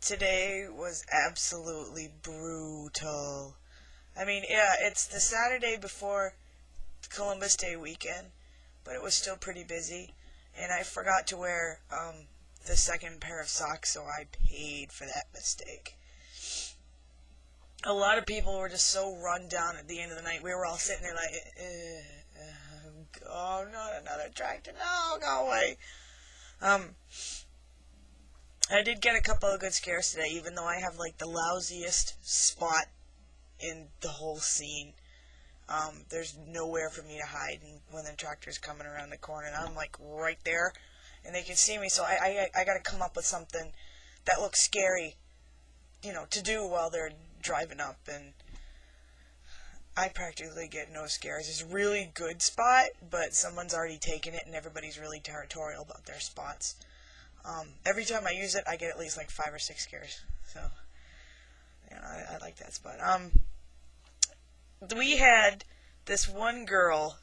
Today was absolutely brutal. I mean, yeah, it's the Saturday before Columbus Day weekend, but it was still pretty busy, and I forgot to wear the second pair of socks, so I paid for that mistake. A lot of people were just so run down at the end of the night. We were all sitting there like, oh, not another tractor, no, go away. Um, I did get a couple of good scares today, even though I have like the lousiest spot in the whole scene. There's nowhere for me to hide when the tractor's coming around the corner, and I'm like right there, and they can see me. So I got to come up with something that looks scary, to do while they're driving up, and I practically get no scares. It's a really good spot, but someone's already taken it, and everybody's really territorial about their spots. Every time I use it, I get at least like 5 or 6 scares. So, I like that spot. We had this one girl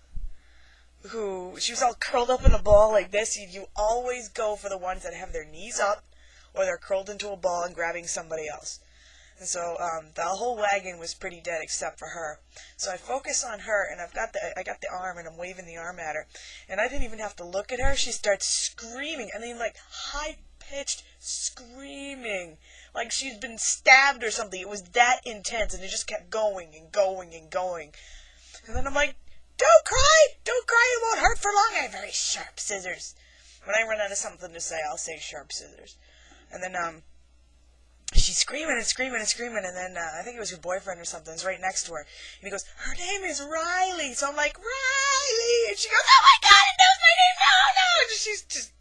who, she was all curled up in a ball like this. You always go for the ones that have their knees up or they're curled into a ball and grabbing somebody else. And so the whole wagon was pretty dead except for her. So I focus on her, and I got the arm, and I'm waving the arm at her. And I didn't even have to look at her. She starts screaming. I mean, like, high-pitched screaming. Like she's been stabbed or something. It was that intense, and it just kept going and going and going. And then I'm like, don't cry! Don't cry, it won't hurt for long. I have very sharp scissors. When I run out of something to say, I'll say sharp scissors. And then, she's screaming and screaming and screaming, and then I think it was her boyfriend or something is right next to her, and he goes, her name is Riley. So I'm like, Riley, and she goes, oh my god, it knows my name, no, no, and she's just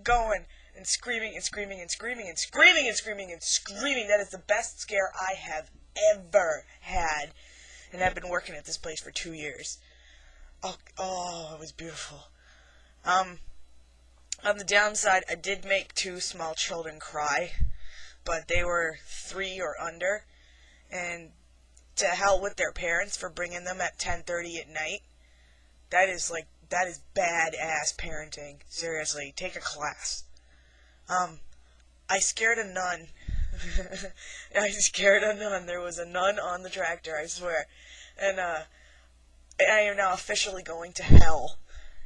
going and screaming and screaming and screaming and screaming and screaming and screaming. That is the best scare I have ever had, and I've been working at this place for 2 years. Oh, it was beautiful. On the downside, I did make 2 small children cry, but they were 3 or under, and to hell with their parents for bringing them at 10:30 at night. That is badass parenting. Seriously, take a class. I scared a nun. I scared a nun. There was a nun on the tractor, I swear. And I am now officially going to hell.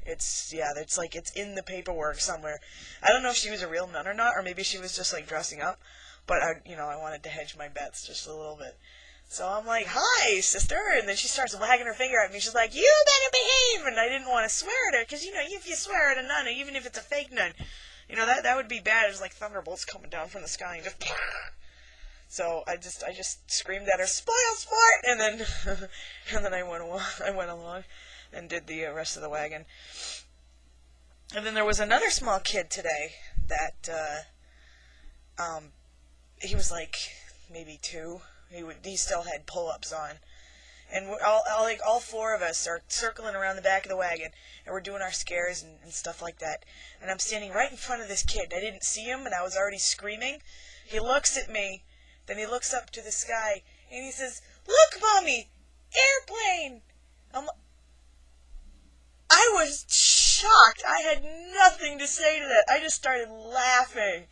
It's in the paperwork somewhere. I don't know if she was a real nun or not, or maybe she was just like dressing up. But I wanted to hedge my bets just a little bit. So I'm like, hi, sister. And then she starts wagging her finger at me. She's like, you better behave. And I didn't want to swear at her, because, if you swear at a nun, even if it's a fake nun, that would be bad. It's like thunderbolts coming down from the sky and just... So I just screamed at her, spoil sport! And then I went along and did the rest of the wagon. And then there was another small kid today that, he was like maybe 2. He still had pull-ups on, and all 4 of us are circling around the back of the wagon, and we're doing our scares and stuff like that. And I'm standing right in front of this kid. I didn't see him, and I was already screaming. He looks at me, then he looks up to the sky, and he says, "Look, Mommy, airplane!" I was shocked. I had nothing to say to that. I just started laughing.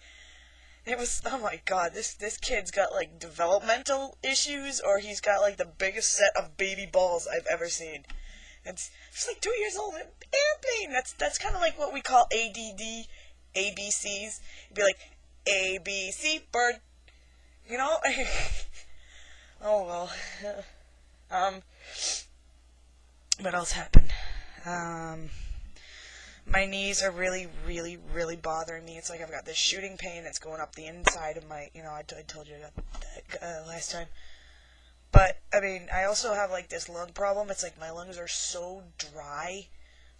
It was, oh my god, this kid's got like developmental issues, or he's got like the biggest set of baby balls I've ever seen. He's like 2 years old. Airplane. That's kind of like what we call ADD, ABCs. It'd be like ABC bird. Oh well. What else happened? My knees are really, really, really bothering me. It's like I've got this shooting pain that's going up the inside of my, I told you that last time. But, I also have like this lung problem. It's like my lungs are so dry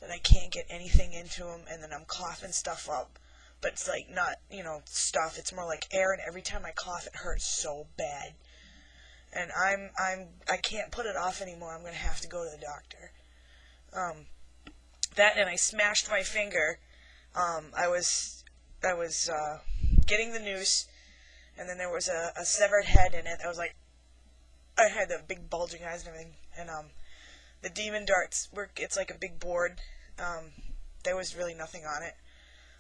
that I can't get anything into them, and then I'm coughing stuff up. But it's like not, stuff. It's more like air, and every time I cough, it hurts so bad. And I can't put it off anymore. I'm going to have to go to the doctor. That, and I smashed my finger. I was getting the noose, and then there was a severed head in it. I was like, I had the big bulging eyes and everything, and the demon darts it's like a big board. There was really nothing on it,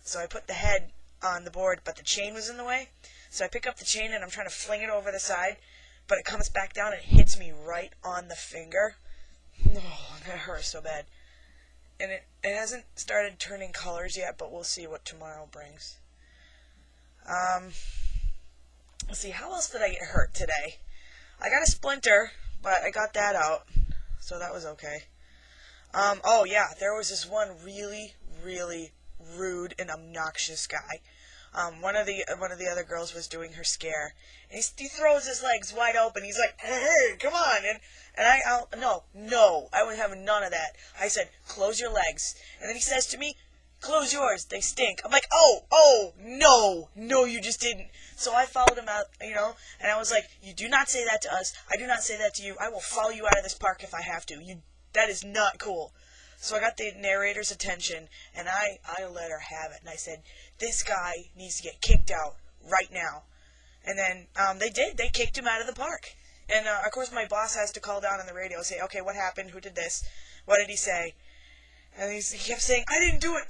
so I put the head on the board, but the chain was in the way. So I pick up the chain and I'm trying to fling it over the side, but it comes back down and hits me right on the finger. Oh, that hurts so bad. And it hasn't started turning colors yet, but we'll see what tomorrow brings. Let's see, how else did I get hurt today? I got a splinter, but I got that out, so that was okay. Oh yeah, there was this one really, really rude and obnoxious guy. One of the other girls was doing her scare, and he throws his legs wide open. He's like, "Hey, come on!" And no, I would have none of that. I said, "Close your legs," and then he says to me, "Close yours. They stink." I'm like, "Oh, no, you just didn't." So I followed him out, and I was like, "You do not say that to us. I do not say that to you. I will follow you out of this park if I have to. That is not cool." So I got the narrator's attention, and I let her have it. And I said, "This guy needs to get kicked out right now." And then they did. They kicked him out of the park. And, of course, my boss has to call down on the radio and say, "Okay, what happened? Who did this? What did he say?" And he kept saying, "I didn't do it.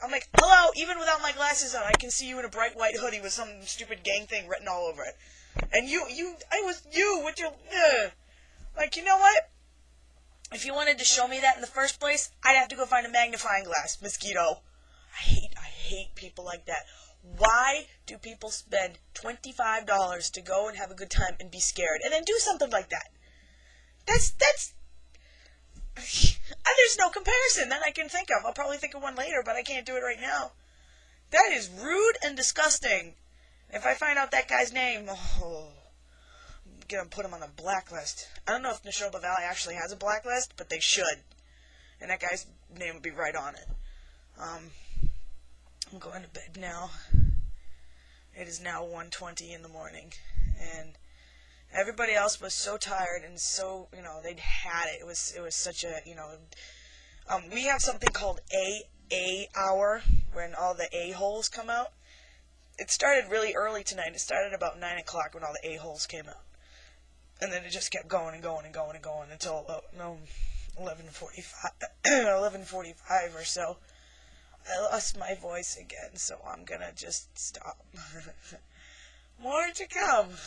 I'm like, "Hello, even without my glasses on, I can see you in a bright white hoodie with some stupid gang thing written all over it. And I was you with your, like, you know what? If you wanted to show me that in the first place, I'd have to go find a magnifying glass, mosquito." I hate people like that. Why do people spend $25 to go and have a good time and be scared, and then do something like that? That's there's no comparison that I can think of. I'll probably think of one later, but I can't do it right now. That is rude and disgusting. If I find out that guy's name, I'm gonna put him on the blacklist. I don't know if Neshoba Valley actually has a blacklist, but they should. And that guy's name would be right on it. I'm going to bed now. It is now 1:20 in the morning, and everybody else was so tired and so, they'd had it. It was such a, we have something called A hour, when all the A-holes come out. It started really early tonight. It started about 9 o'clock when all the A-holes came out. And then it just kept going and going and going and going until about 11:45 or so. I lost my voice again, so I'm gonna just stop. More to come.